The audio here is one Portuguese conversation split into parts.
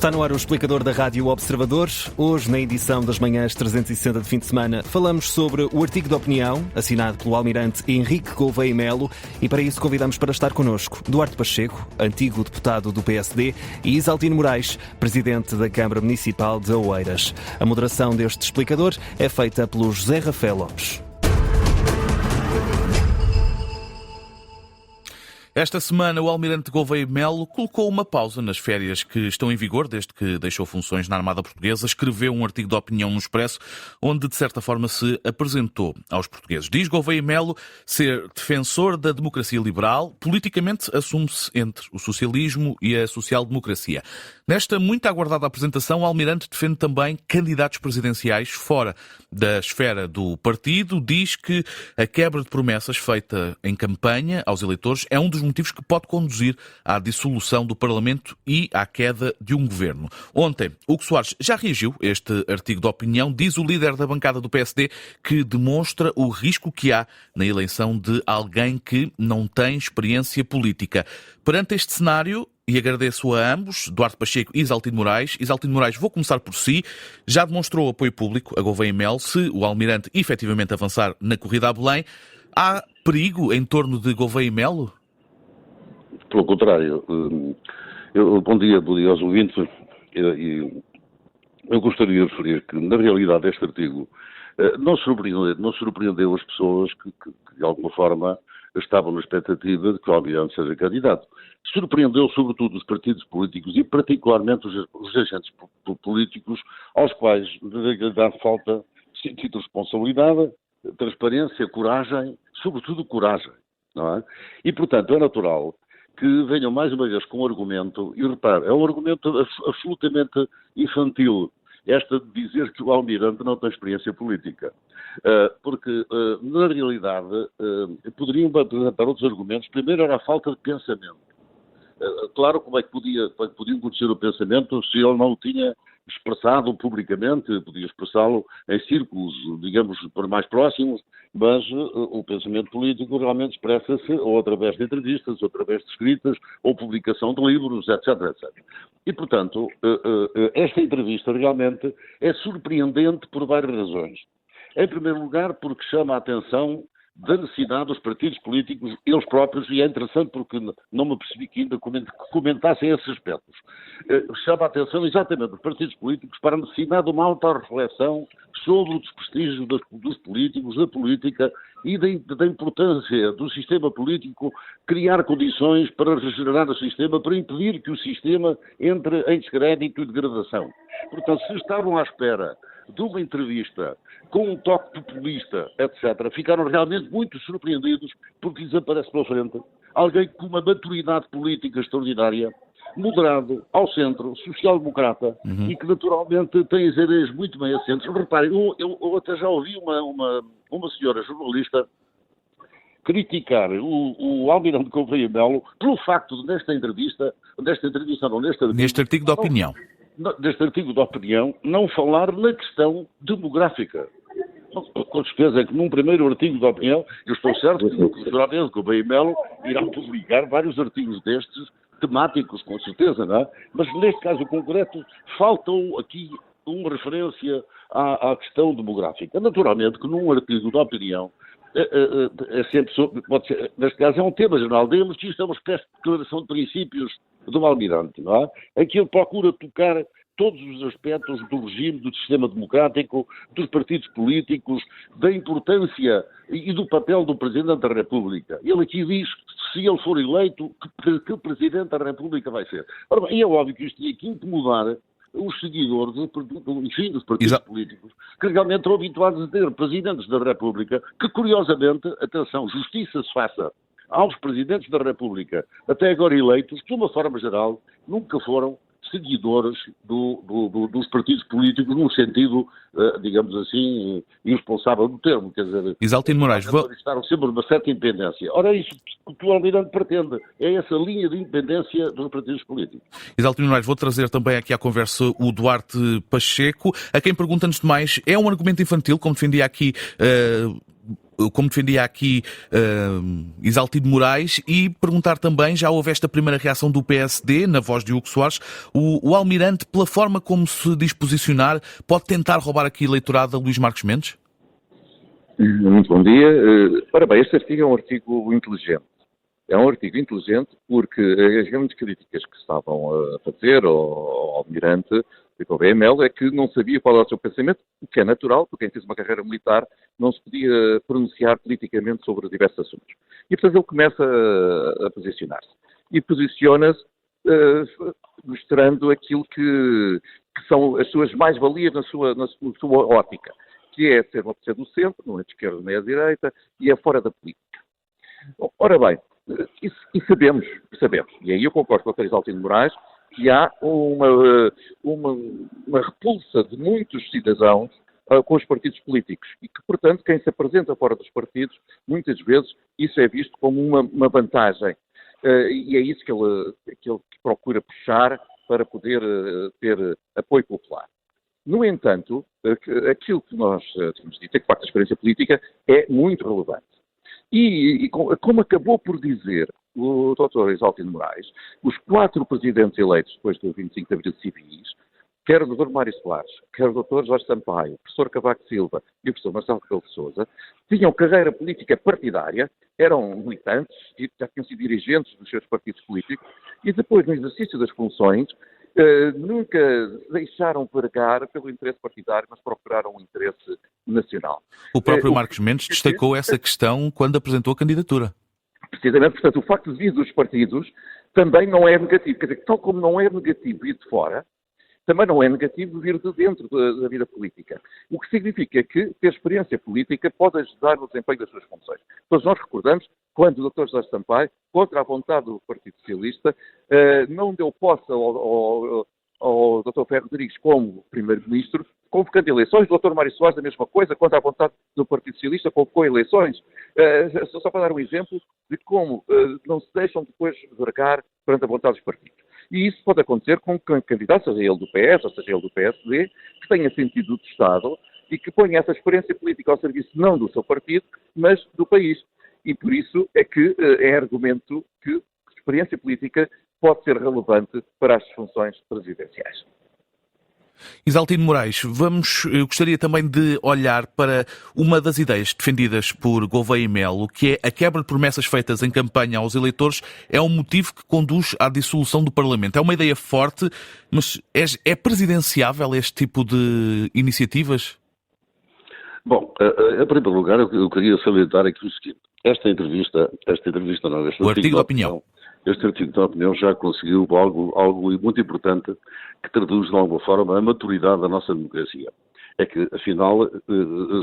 Está no ar o explicador da Rádio Observador. Hoje, na edição das manhãs 360 de fim de semana, falamos sobre o artigo de opinião assinado pelo almirante Henrique Gouveia Melo e para isso convidamos para estar connosco Duarte Pacheco, antigo deputado do PSD, e Isaltino Moraes, presidente da Câmara Municipal de Oeiras. A moderação deste explicador é feita pelo José Rafael Lopes. Esta semana, o almirante Gouveia Melo colocou uma pausa nas férias que estão em vigor desde que deixou funções na Armada Portuguesa. Escreveu um artigo de opinião no Expresso, onde, de certa forma, se apresentou aos portugueses. Diz Gouveia Melo ser defensor da democracia liberal. Politicamente, assume-se entre o socialismo e a social-democracia. Nesta muito aguardada apresentação, o almirante defende também candidatos presidenciais fora da esfera do partido. Diz que a quebra de promessas feita em campanha aos eleitores é um dos motivos que pode conduzir à dissolução do Parlamento e à queda de um governo. Ontem, Hugo Soares já reagiu a este artigo de opinião. Diz o líder da bancada do PSD que demonstra o risco que há na eleição de alguém que não tem experiência política. Perante este cenário, e agradeço a ambos, Duarte Pacheco e Isaltino Moraes. Isaltino Moraes, vou começar por si. Já demonstrou apoio público a Gouveia Melo. Se o almirante efetivamente avançar na corrida a Belém, há perigo em torno de Gouveia Melo? Pelo contrário. Bom dia aos ouvintes. Eu gostaria de referir que, na realidade, este artigo não surpreendeu as pessoas que, de alguma forma, estavam na expectativa de que o almirante seja candidato. Surpreendeu, sobretudo, os partidos políticos e, particularmente, os agentes políticos, aos quais, na realidade, falta sentido de responsabilidade, transparência, coragem, sobretudo coragem, não é? E, portanto, é natural que venham mais uma vez com um argumento, e repare, é um argumento absolutamente infantil, esta de dizer que o almirante não tem experiência política. Porque, na realidade, poderiam apresentar outros argumentos. Primeiro era a falta de pensamento. Claro, como é que podiam conhecer o pensamento se ele não o tinha expressado publicamente, podia expressá-lo em círculos, digamos, por mais próximos, mas o pensamento político realmente expressa-se ou através de entrevistas, ou através de escritas, ou publicação de livros, etc, etc. E, portanto, esta entrevista realmente é surpreendente por várias razões. Em primeiro lugar, porque chama a atenção da necessidade dos partidos políticos, eles próprios, e é interessante porque não me percebi que ainda comentassem esses aspectos. Chama a atenção exatamente dos partidos políticos para a necessidade de uma autorreflexão sobre o desprestígio dos políticos, da política e da importância do sistema político criar condições para regenerar o sistema, para impedir que o sistema entre em descrédito e degradação. Portanto, se estavam à espera de uma entrevista com um toque populista, etc., ficaram realmente muito surpreendidos porque lhes aparece pela frente alguém com uma maturidade política extraordinária, moderado, ao centro, social-democrata, e que naturalmente tem as ideias muito bem assentes. Reparem, eu até já ouvi uma senhora jornalista criticar o almirante Gouveia Melo pelo facto de neste artigo de opinião, não falar na questão demográfica. Com certeza é que num primeiro artigo de opinião, eu estou certo que o Gouveia Melo irá publicar vários artigos destes, temáticos, com certeza, não é? Mas neste caso concreto, faltou aqui uma referência à questão demográfica. Naturalmente que num artigo de opinião, é sempre pode ser, neste caso é um tema geral, digamos que isto é uma espécie de declaração de princípios do almirante, não é? Aqui ele procura tocar todos os aspectos do regime, do sistema democrático, dos partidos políticos, da importância e do papel do Presidente da República. Ele aqui diz que se ele for eleito, que Presidente da República vai ser. Ora bem, e é óbvio que isto tinha que incomodar os seguidores, enfim, dos partidos políticos, que realmente estão habituados a ter Presidentes da República, que curiosamente, atenção, justiça se faça aos Presidentes da República, até agora eleitos, que de uma forma geral, nunca foram seguidores dos partidos políticos no sentido, digamos assim, irresponsável do termo, quer dizer... Isaltino Moraes, estavam sempre uma certa independência. Ora, é isso que o almirante pretende, é essa linha de independência dos partidos políticos. Isaltino Moraes, vou trazer também aqui à conversa o Duarte Pacheco, a quem pergunta, antes de mais, é um argumento infantil, como defendia aqui como defendia aqui Isaltino Moraes, e perguntar também, já houve esta primeira reação do PSD, na voz de Hugo Soares, o Almirante, pela forma como se diz posicionar, pode tentar roubar aqui eleitorado a Luís Marcos Mendes? Muito bom dia. Ora bem, este artigo é um artigo inteligente. É um artigo inteligente porque as grandes críticas que estavam a fazer ao Almirante Gouveia Melo é que não sabia qual era o seu pensamento, o que é natural, porque quem fez uma carreira militar não se podia pronunciar politicamente sobre diversos assuntos. E, portanto, ele começa a posicionar-se. E posiciona-se mostrando aquilo que são as suas mais-valias na sua ótica, que é ser uma pessoa do centro, não é de esquerda nem à direita, e é fora da política. Ora bem, e sabemos, e aí eu concordo com a Isaltino Moraes, que há uma repulsa de muitos cidadãos com os partidos políticos e que, portanto, quem se apresenta fora dos partidos, muitas vezes, isso é visto como uma vantagem. E é isso que ele procura puxar para poder ter apoio popular. No entanto, aquilo que nós temos dito é que, de facto, a experiência política é muito relevante. E como acabou por dizer o Dr. Isaltino Moraes, os 4 presidentes eleitos depois do 25 de Abril civis, quer o Dr. Mário Soares, quer o Dr. Jorge Sampaio, o professor Cavaco Silva e o professor Marcelo Rebelo de Sousa, tinham carreira política partidária, eram militantes, já tinham sido dirigentes dos seus partidos políticos, e depois, no exercício das funções, nunca deixaram vergar pelo interesse partidário, mas procuraram um interesse nacional. O próprio Marcos Mendes destacou essa questão quando apresentou a candidatura. Precisamente, portanto, o facto de vir dos partidos também não é negativo. Quer dizer, tal como não é negativo vir de fora, também não é negativo vir de dentro da vida política. O que significa que ter experiência política pode ajudar no desempenho das suas funções. Todos nós recordamos quando o Dr. Jorge Sampaio, contra a vontade do Partido Socialista, não deu posse ao Dr. Ferro Rodrigues como Primeiro-Ministro, convocando eleições. O Dr. Mário Soares, a mesma coisa, contra a vontade do Partido Socialista, convocou eleições. Só para dar um exemplo de como não se deixam depois vergar perante a vontade dos partidos. E isso pode acontecer com candidatos, seja ele do PS, ou seja ele do PSD, que tenha sentido do Estado e que ponha essa experiência política ao serviço não do seu partido, mas do país. E por isso é que é argumento que a experiência política pode ser relevante para as funções presidenciais. Isaltino Moraes, eu gostaria também de olhar para uma das ideias defendidas por Gouveia Melo, que é a quebra de promessas feitas em campanha aos eleitores é um motivo que conduz à dissolução do Parlamento. É uma ideia forte, mas é presidenciável este tipo de iniciativas? Bom, em primeiro lugar, eu queria salientar aqui o seguinte. Este artigo de opinião já conseguiu algo muito importante que traduz de alguma forma a maturidade da nossa democracia. É que, afinal,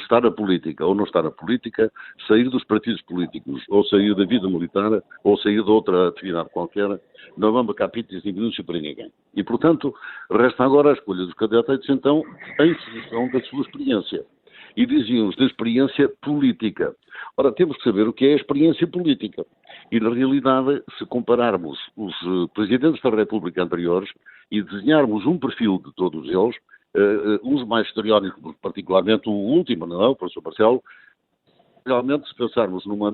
estar na política ou não estar na política, sair dos partidos políticos, ou sair da vida militar, ou sair de outra atividade qualquer, não vamos a capítulos de minúcia para ninguém. E, portanto, resta agora a escolha dos candidatos, então, em função da sua experiência. E dizíamos da experiência política. Ora, temos que saber o que é a experiência política. E, na realidade, se compararmos os presidentes da República anteriores e desenharmos um perfil de todos eles, uns mais histriónicos, particularmente o último, não é? O professor Marcelo, realmente, se pensarmos numa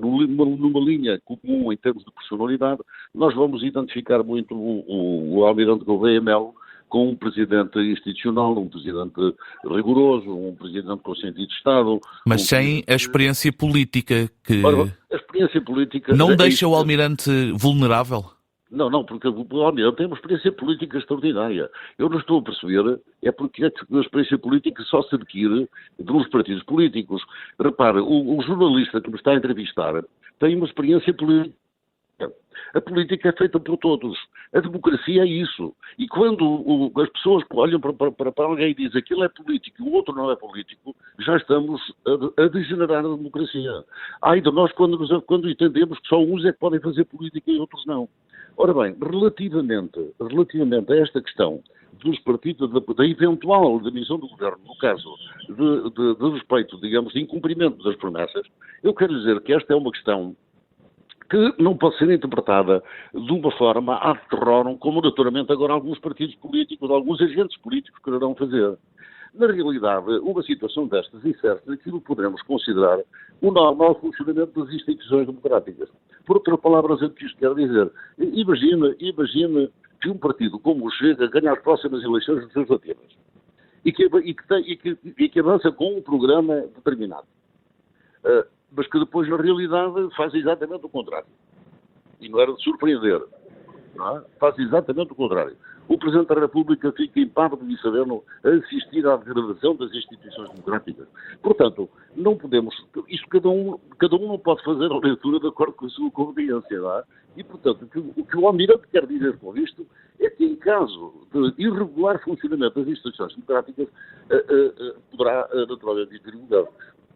linha comum em termos de personalidade, nós vamos identificar muito o Almirante Gouveia Melo com um presidente institucional, um presidente rigoroso, um presidente com sentido de Estado. Mas sem a experiência política que... Ora, a experiência política... Não deixa o Almirante vulnerável? Não, porque o Almirante tem uma experiência política extraordinária. Eu não estou a perceber, é porque a experiência política só se adquire dos partidos políticos. Repare, o jornalista que me está a entrevistar tem uma experiência política. A política é feita por todos. A democracia é isso. E quando as pessoas olham para alguém e dizem que ele é político e o outro não é político, já estamos a degenerar a democracia. Ai de nós quando entendemos que só uns é que podem fazer política e outros não. Ora bem, relativamente a esta questão dos partidos, da eventual demissão do governo, no caso de respeito, digamos, de incumprimento das promessas, eu quero dizer que esta é uma questão que não pode ser interpretada de uma forma ad terrorum, como naturalmente agora alguns partidos políticos, alguns agentes políticos quererão fazer. Na realidade, uma situação destas insere-se naquilo que poderemos considerar o normal funcionamento das instituições democráticas. Por outras palavras, o que isto quer dizer? Imagina que um partido como o Chega ganha as próximas eleições legislativas e que avança com um programa determinado. Mas que depois, na realidade, faz exatamente o contrário. E não era de surpreender. Não é? Faz exatamente o contrário. O Presidente da República fica impávido e sabendo assistir à degradação das instituições democráticas. Portanto, não podemos... Isto cada um não pode fazer a leitura de acordo com a sua conveniência. Não é? E, portanto, o que o Almirante quer dizer com isto é que, em caso de irregular funcionamento das instituições democráticas, poderá, naturalmente, ir julgado.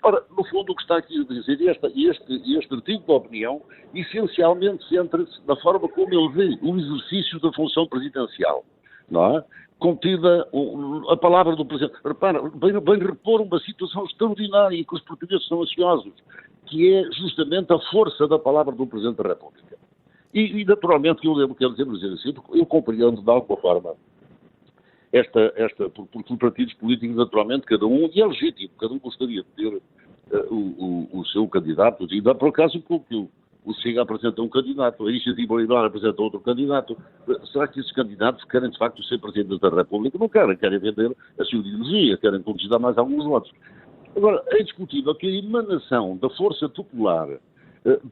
Ora, no fundo, o que está aqui a dizer, este artigo da opinião, essencialmente centra-se na forma como ele vê o exercício da função presidencial, não é? Contida a palavra do Presidente. Repara, vem repor uma situação extraordinária e que os portugueses são ansiosos, que é justamente a força da palavra do Presidente da República. E naturalmente, quero dizer assim, eu compreendo de alguma forma porque os partidos políticos, naturalmente, cada um, e é legítimo, cada um gostaria de ter o seu candidato, e dá por acaso que o Chega apresenta um candidato, a Iniciativa Liberal apresenta outro candidato. Será que esses candidatos querem, de facto, ser Presidentes da República? Não querem vender a sua ideologia, querem conquistar mais alguns votos. Agora, é discutível que a emanação da força popular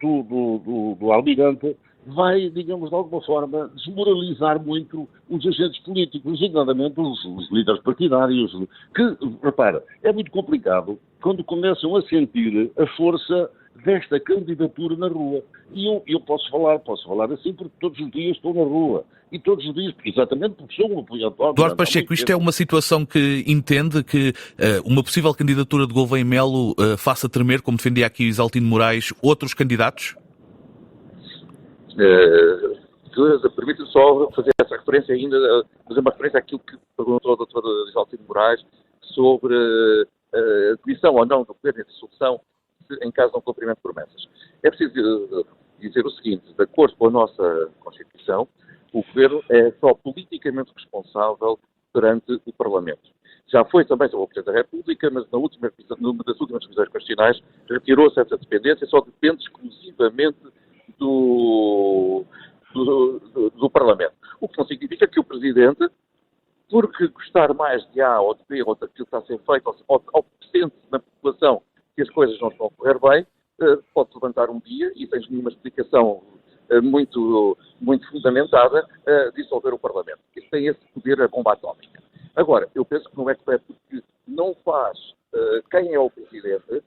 do Almirante vai, digamos, de alguma forma, desmoralizar muito os agentes políticos, designadamente os líderes partidários, que, repara, é muito complicado quando começam a sentir a força desta candidatura na rua. E eu posso falar assim porque todos os dias estou na rua. E todos os dias, exatamente porque sou um apoiante. Eduardo Pacheco, isto é uma situação que entende que uma possível candidatura de Gouveia Melo faça tremer, como defendia aqui Isaltino Moraes, outros candidatos? Permite-me só fazer essa referência ainda, fazer uma referência àquilo que perguntou o Dr. Isaltino Moraes sobre a comissão ou não do governo de dissolução em caso de não cumprimento de promessas. É preciso dizer o seguinte: de acordo com a nossa Constituição, o governo é só politicamente responsável perante o Parlamento. Já foi também sobre o Presidente da República, mas numa das últimas revisões constitucionais retirou-se essa dependência, só depende exclusivamente do Parlamento. O que não significa que o Presidente, porque gostar mais de A ou de B ou daquilo que está a ser feito, ou sente na população que as coisas não estão a correr bem, pode levantar um dia, e sem nenhuma explicação muito fundamentada, dissolver o Parlamento. Isso tem esse poder, a bomba atómica. Agora, eu penso que não é correto porque não faz quem é o Presidente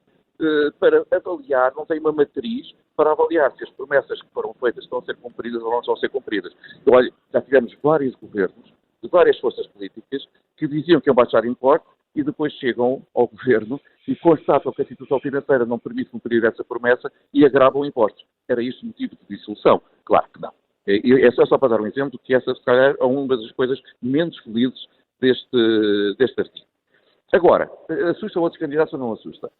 para avaliar, não tem uma matriz para avaliar se as promessas que foram feitas estão a ser cumpridas ou não estão a ser cumpridas. Então, olha, já tivemos vários governos de várias forças políticas que diziam que iam baixar impostos e depois chegam ao governo e constatam que a situação financeira não permite cumprir essa promessa e agravam impostos. Era isto o motivo de dissolução? Claro que não. É só para dar um exemplo que essa, se calhar, é uma das coisas menos felizes deste artigo. Agora, assusta outros candidatos ou não assusta?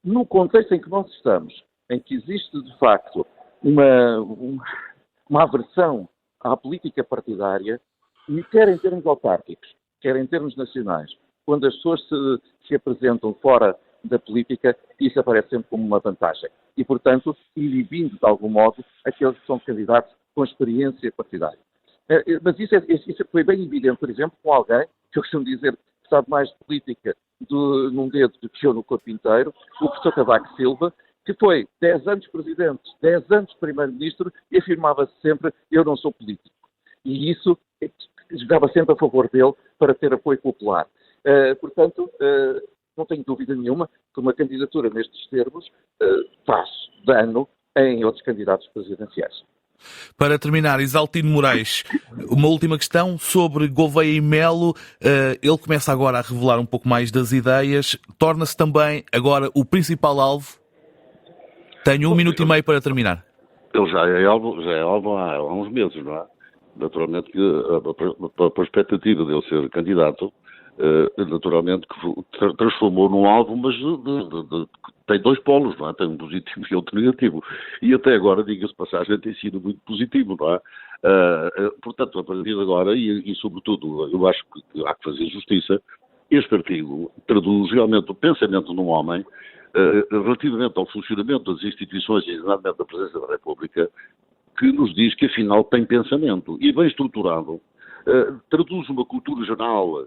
No contexto em que nós estamos, em que existe, de facto, uma aversão à política partidária, quer em termos autárquicos, quer em termos nacionais, quando as pessoas se apresentam fora da política, isso aparece sempre como uma vantagem. E, portanto, inibindo, de algum modo, aqueles que são candidatos com experiência partidária. Mas isso foi bem evidente, por exemplo, com alguém, que eu costumo dizer que sabe mais de política num dedo do que eu no corpo inteiro, o professor Cavaco Silva, que foi 10 anos presidente, 10 anos primeiro-ministro e afirmava-se sempre: eu não sou político. E isso jogava sempre a favor dele para ter apoio popular. Portanto, não tenho dúvida nenhuma que uma candidatura nestes termos faz dano em outros candidatos presidenciais. Para terminar, Isaltino Moraes, uma última questão sobre Gouveia Melo. Ele começa agora a revelar um pouco mais das ideias. Torna-se também agora o principal alvo. Tenho 1 minuto e meio para terminar. Ele já é alvo há uns meses, não é? Naturalmente que a expectativa dele ser candidato, naturalmente que transformou num alvo, mas tem dois polos, não é? Tem um positivo e outro negativo. E até agora, diga-se passagem, tem sido muito positivo, não é? Portanto, a partir de agora, e sobretudo, eu acho que há que fazer justiça, este artigo traduz realmente o pensamento de um homem relativamente ao funcionamento das instituições e, exatamente, da Presidência da República, que nos diz que, afinal, tem pensamento e bem estruturado, traduz uma cultura geral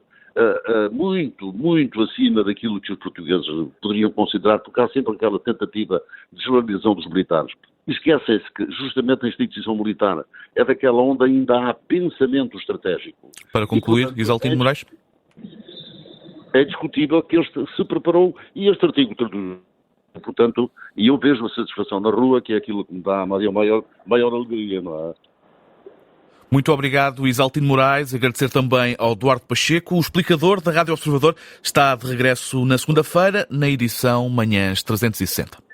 muito, muito acima daquilo que os portugueses poderiam considerar, porque há sempre aquela tentativa de generalização dos militares. Esquecem-se que justamente a instituição militar é daquela onde ainda há pensamento estratégico. Para concluir, Isaltino Moraes? É discutível que ele se preparou e este artigo, portanto, e eu vejo a satisfação na rua, que é aquilo que me dá a maior alegria, não é? Muito obrigado, Isaltino Moraes. Agradecer também ao Eduardo Pacheco. O explicador da Rádio Observador está de regresso na segunda-feira, na edição Manhãs 360.